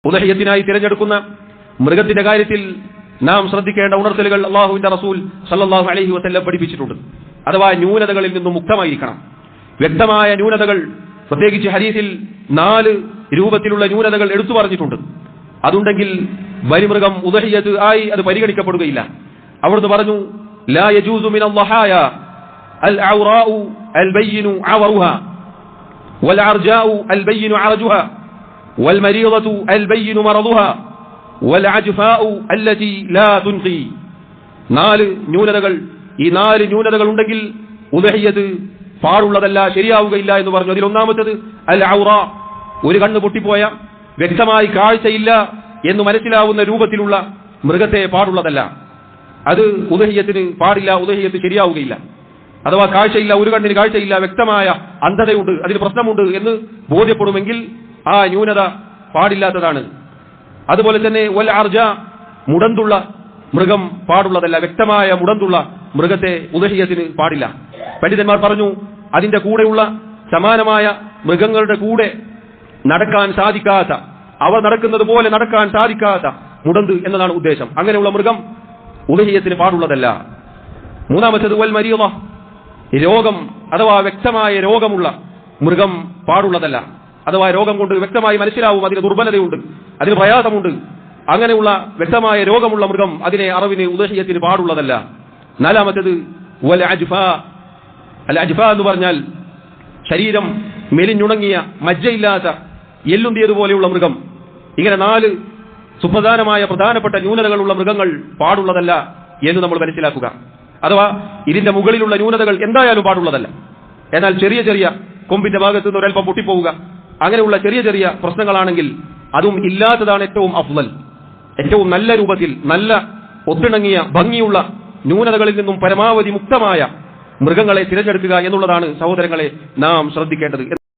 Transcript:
ഉദഹിയത്തിനായി തിരഞ്ഞെടുക്കുന്ന മൃഗത്തിന്റെ കാര്യത്തിൽ നാം ശ്രദ്ധിക്കേണ്ട ഉണർത്തലുകൾ അല്ലാഹുവിന്റെ റസൂൽ സല്ലല്ലാഹു അലൈഹി വസല്ലം പഠിപ്പിച്ചിട്ടുണ്ട്. അഥവാ ന്യൂനതകളിൽ നിന്നും മുക്തമായിരിക്കണം. വ്യക്തമായ ന്യൂനതകൾ, പ്രത്യേകിച്ച് ഹദീസിൽ 4 രൂപത്തിലുള്ള ന്യൂനതകൾ എടുത്തു പറഞ്ഞിട്ടുണ്ട്. അതുണ്ടെങ്കിൽ ബലിമൃഗം ഉദഹിയത്ത് ആയി അത് പരിഗണിക്കപ്പെടുകയില്ല. അവിടുന്ന് പറഞ്ഞു, ലാ യജൂസു മിനൽ ളഹായ അൽ ഔറാഉ അൽ ബയ്യിനു അവറുഹാ വൽ അർജാഉ അൽ ബയ്യിനു അർജുഹാ വൽ മരീദതു അൽ ബയ്യിനു മറദുഹാ വൽ അജ്ഫാഉ അല്ലതി ലാ തുൻഖി. 4 ന്യൂനതകൾ. ഈ 4 ന്യൂനതകൾ ഉണ്ടെങ്കിൽ ഉദഹിയത്ത് പാടുള്ളതല്ല, ശരിയാവുകയില്ല എന്ന് പറഞ്ഞു. അതിൽ ഒന്നാമത്തേത് അൽ ഔറ, ഒരു കണ്ണ് പൊട്ടിപ്പോയ, വ്യക്തമായി കാഴ്ചയില്ല എന്ന് മനസ്സിലാവുന്ന രൂപത്തിലുള്ള മൃഗത്തെ പാടുള്ളതല്ല. അത് ഉദഹിയത്തിന് പാടില്ല, ഉദഹിയത്ത് ശരിയാവുകയില്ല. അഥവാ കാഴ്ചയില്ല, ഒരു കണ്ണിന് കാഴ്ചയില്ല, വ്യക്തമായ അന്ധതയുണ്ട്, അതിന് പ്രശ്നമുണ്ട് എന്ന് ബോധ്യപ്പെടുമെങ്കിൽ ആ ന്യൂനത പാടില്ലാത്തതാണ്. അതുപോലെ തന്നെ വൽ അർജ, മുടന്തുള്ള മൃഗം പാടുള്ളതല്ല. വ്യക്തമായ മുടന്തുള്ള മൃഗത്തെ ഉദഹിയത്തിന് പാടില്ല. പണ്ഡിതന്മാർ പറഞ്ഞു, അതിന്റെ കൂടെയുള്ള സമാനമായ മൃഗങ്ങളുടെ കൂടെ നടക്കാൻ സാധിക്കാത്ത, അവർ നടക്കുന്നത് പോലെ നടക്കാൻ സാധിക്കാത്ത മുടന്ത് എന്നതാണ് ഉദ്ദേശം. അങ്ങനെയുള്ള മൃഗം ഉദഹിയത്തിന് പാടുള്ളതല്ല. മൂന്നാമത്തേത് വൽ മരീദ, രോഗം അഥവാ വ്യക്തമായ രോഗമുള്ള മൃഗം പാടുള്ളതല്ല. അഥവാ രോഗം കൊണ്ട് വ്യക്തമായി മനസ്സിലാവും അതിന് ദുർബലതയുണ്ട്, അതിന് പ്രയാസമുണ്ട്. അങ്ങനെയുള്ള വ്യക്തമായ രോഗമുള്ള മൃഗം, അതിനെ അറവിന് ഉദഹിയത്തിന് പാടുള്ളതല്ല. നാലാമത്തേത് വൽ അജ്ഫാ. അൽ അജ്ഫാ എന്ന് പറഞ്ഞാൽ ശരീരം മെലിഞ്ഞുണങ്ങിയ, മജ്ജയില്ലാത്ത, എല്ലുന്തിയതുപോലെയുള്ള മൃഗം. ഇങ്ങനെ 4 സുപ്രധാനമായ പ്രധാനപ്പെട്ട ന്യൂനതകളുള്ള മൃഗങ്ങൾ പാടുള്ളതല്ല എന്ന് നമ്മൾ മനസ്സിലാക്കുക. അഥവാ ഇതിന്റെ മുകളിലുള്ള ന്യൂനതകൾ എന്തായാലും പാടുള്ളതല്ല. എന്നാൽ ചെറിയ ചെറിയ കൊമ്പിന്റെ ഭാഗത്ത് നിന്ന് ഒരൽപ്പം പൊട്ടിപ്പോവുക, അങ്ങനെയുള്ള ചെറിയ ചെറിയ പ്രശ്നങ്ങളാണെങ്കിൽ അതും ഇല്ലാത്തതാണ് ഏറ്റവും അഫ്ളൽ. ഏറ്റവും നല്ല രൂപത്തിൽ, നല്ല ഒത്തിണങ്ങിയ, ഭംഗിയുള്ള, ന്യൂനതകളിൽ നിന്നും പരമാവധി മുക്തമായ മൃഗങ്ങളെ തിരഞ്ഞെടുക്കുക എന്നുള്ളതാണ് സഹോദരങ്ങളെ നാം ശ്രദ്ധിക്കേണ്ടത്.